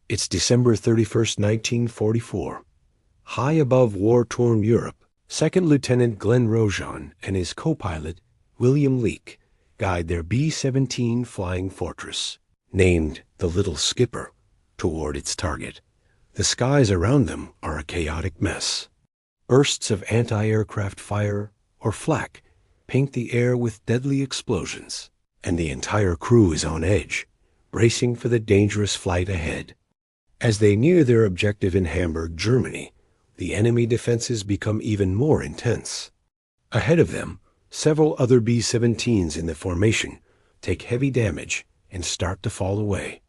It's December 31st, 1944. High above war-torn Europe, Second Lieutenant Glenn Rojohn and his co-pilot, William Leek, guide their B-17 Flying Fortress, named the Little Skipper, toward its target. The skies around them are a chaotic mess. Bursts of anti-aircraft fire or flak paint the air with deadly explosions, and the entire crew is on edge, bracing for the dangerous flight ahead. As they near their objective in Hamburg, Germany, the enemy defenses become even more intense. Ahead of them, several other B-17s in the formation take heavy damage and start to fall away.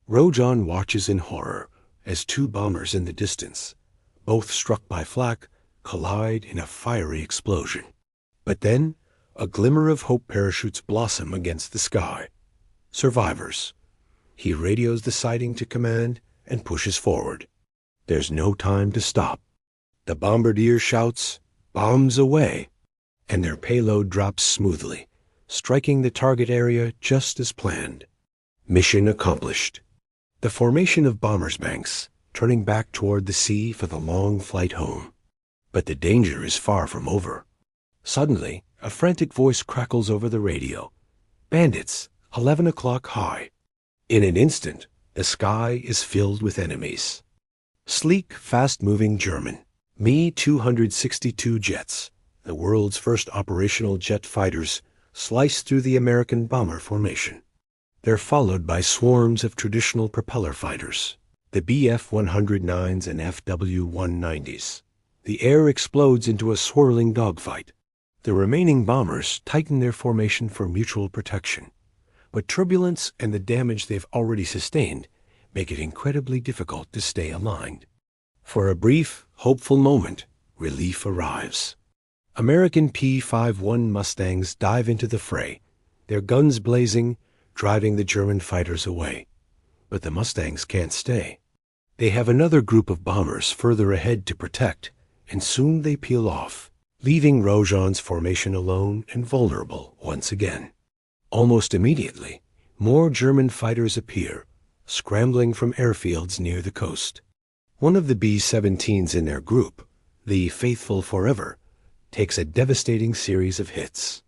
Rojohn watches in horror as two bombers in the distance, both struck by flak, collide in a fiery explosion. But then, a glimmer of hope parachutes blossom against the sky. Survivors. He radios the sighting to command and pushes forward. There's no time to stop. The bombardier shouts, "Bombs away!" and their payload drops smoothly, striking the target area just as planned. Mission accomplished. The formation of bombers banks, turning back toward the sea for the long flight home. But the danger is far from over. Suddenly, a frantic voice crackles over the radio. "Bandits, 11 o'clock high." In an instant, the sky is filled with enemies. Sleek, fast-moving German Me-262 jets, the world's first operational jet fighters, slice through the American bomber formation. They're followed by swarms of traditional propeller fighters, the Bf-109s and FW-190s. The air explodes into a swirling dogfight. The remaining bombers tighten their formation for mutual protection, but turbulence and the damage they've already sustained make it incredibly difficult to stay aligned. For a brief, hopeful moment, relief arrives. American P-51 Mustangs dive into the fray, their guns blazing, driving the German fighters away. But the Mustangs can't stay. They have another group of bombers further ahead to protect, and soon they peel off, leaving Rojohn's formation alone and vulnerable once again. Almost immediately, more German fighters appear, scrambling from airfields near the coast. One of the B-17s in their group, the Faithful Forever, takes a devastating series of hits.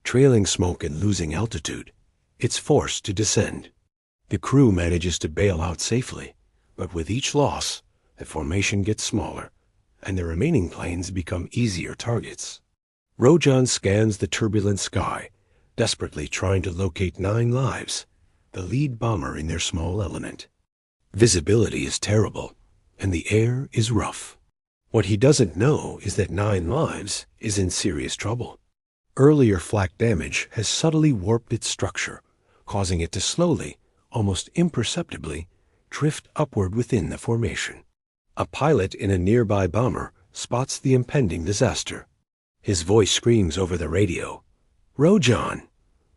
Trailing smoke and losing altitude, it's forced to descend. The crew manages to bail out safely, but with each loss, the formation gets smaller, and the remaining planes become easier targets. Rojohn scans the turbulent sky, desperately trying to locate 9 Lives, the lead bomber in their small element. Visibility is terrible, and the air is rough. What he doesn't know is that 9 Lives is in serious trouble. Earlier flak damage has subtly warped its structure, causing it to slowly, almost imperceptibly, drift upward within the formation. A pilot in a nearby bomber spots the impending disaster. His voice screams over the radio, "Rojohn,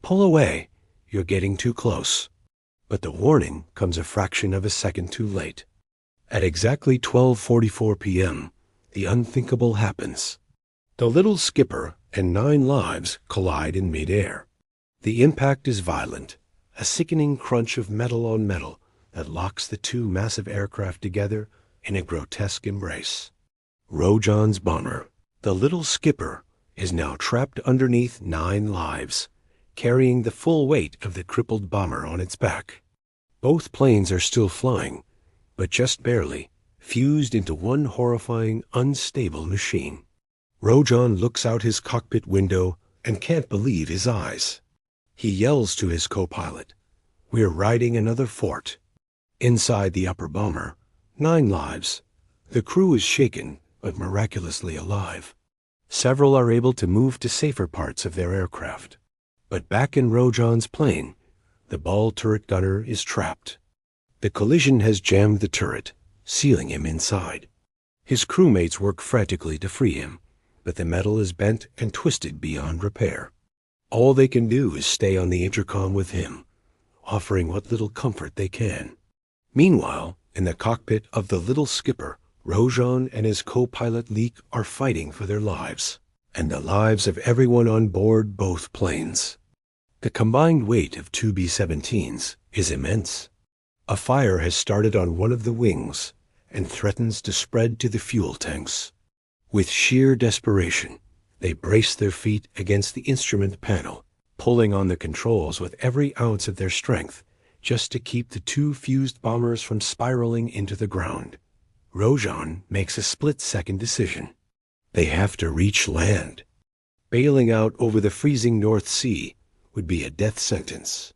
pull away, you're getting too close." But the warning comes a fraction of a second too late. At exactly 12:44 p.m., the unthinkable happens. The Little Skipper and 9 Lives collide in midair. The impact is violent, a sickening crunch of metal on metal that locks the two massive aircraft together in a grotesque embrace. Rojohn's bomber, the Little Skipper, is now trapped underneath 9 Lives, carrying the full weight of the crippled bomber on its back. Both planes are still flying, but just barely, fused into one horrifying, unstable machine. Rojohn looks out his cockpit window and can't believe his eyes. He yells to his co-pilot, "We're riding another fort." Inside the upper bomber, 9 Lives, the crew is shaken but miraculously alive. Several are able to move to safer parts of their aircraft. But back in Rojohn's plane, the ball turret gunner is trapped. The collision has jammed the turret, sealing him inside. His crewmates work frantically to free him, but the metal is bent and twisted beyond repair. All they can do is stay on the intercom with him, offering what little comfort they can. Meanwhile, in the cockpit of the Little Skipper, Rojohn and his co-pilot Leek are fighting for their lives, and the lives of everyone on board both planes. The combined weight of two B-17s is immense. A fire has started on one of the wings and threatens to spread to the fuel tanks. With sheer desperation, they brace their feet against the instrument panel, pulling on the controls with every ounce of their strength just to keep the two fused bombers from spiraling into the ground. Rojohn makes a split-second decision. They have to reach land. Bailing out over the freezing North Sea would be a death sentence.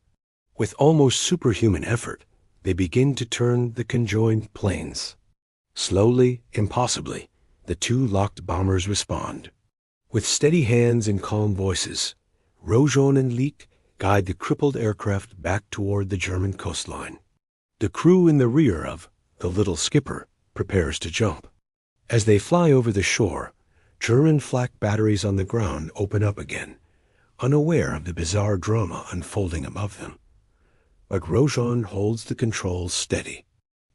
With almost superhuman effort, they begin to turn the conjoined planes. Slowly, impossibly, the two locked bombers respond. With steady hands and calm voices, Rojohn and Leek guide the crippled aircraft back toward the German coastline. The crew in the rear of the little skipper prepares to jump. As they fly over the shore, German flak batteries on the ground open up again, unaware of the bizarre drama unfolding above them. But Rojohn holds the controls steady.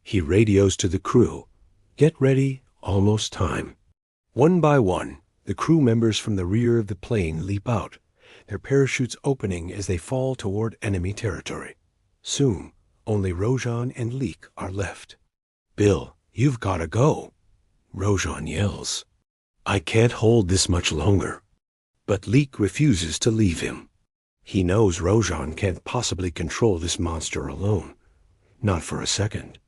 He radios to the crew, "Get ready, almost time." One by one, the crew members from the rear of the plane leap out, their parachutes opening as they fall toward enemy territory. Soon, only Rojohn and Leek are left. "Bill, you've got to go," Rojohn yells. "I can't hold this much longer." But Leek refuses to leave him. He knows Rojohn can't possibly control this monster alone. Not for a second.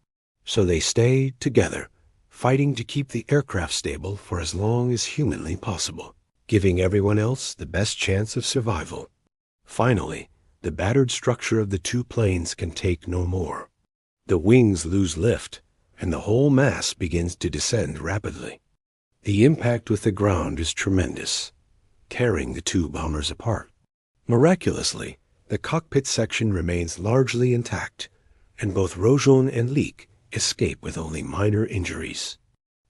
So they stay together, fighting to keep the aircraft stable for as long as humanly possible, giving everyone else the best chance of survival. Finally, the battered structure of the two planes can take no more. The wings lose lift, and the whole mass begins to descend rapidly. The impact with the ground is tremendous, tearing the two bombers apart. Miraculously, the cockpit section remains largely intact, and both Rojohn and Leek escape with only minor injuries.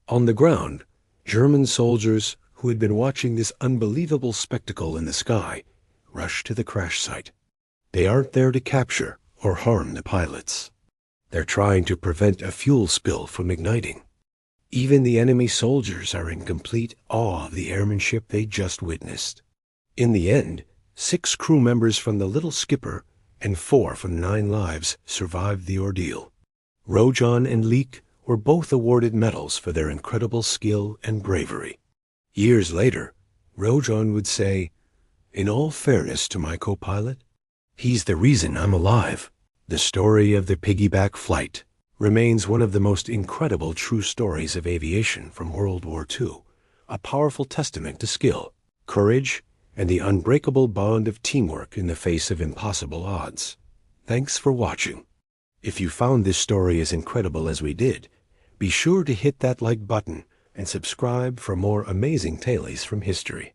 On the ground, German soldiers who had been watching this unbelievable spectacle in the sky rush to the crash site. They aren't there to capture or harm the pilots. They're trying to prevent a fuel spill from igniting. Even the enemy soldiers are in complete awe of the airmanship they just witnessed. In the end, 6 crew members from the little skipper and 4 from 9 lives survived the ordeal. Rojohn and Leek were both awarded medals for their incredible skill and bravery. Years later, Rojohn would say, "In all fairness to my co-pilot, he's the reason I'm alive." The story of the Piggyback Flight remains one of the most incredible true stories of aviation from World War II, a powerful testament to skill, courage, and the unbreakable bond of teamwork in the face of impossible odds. Thanks for watching. If you found this story as incredible as we did, be sure to hit that like button and subscribe for more amazing tales from history.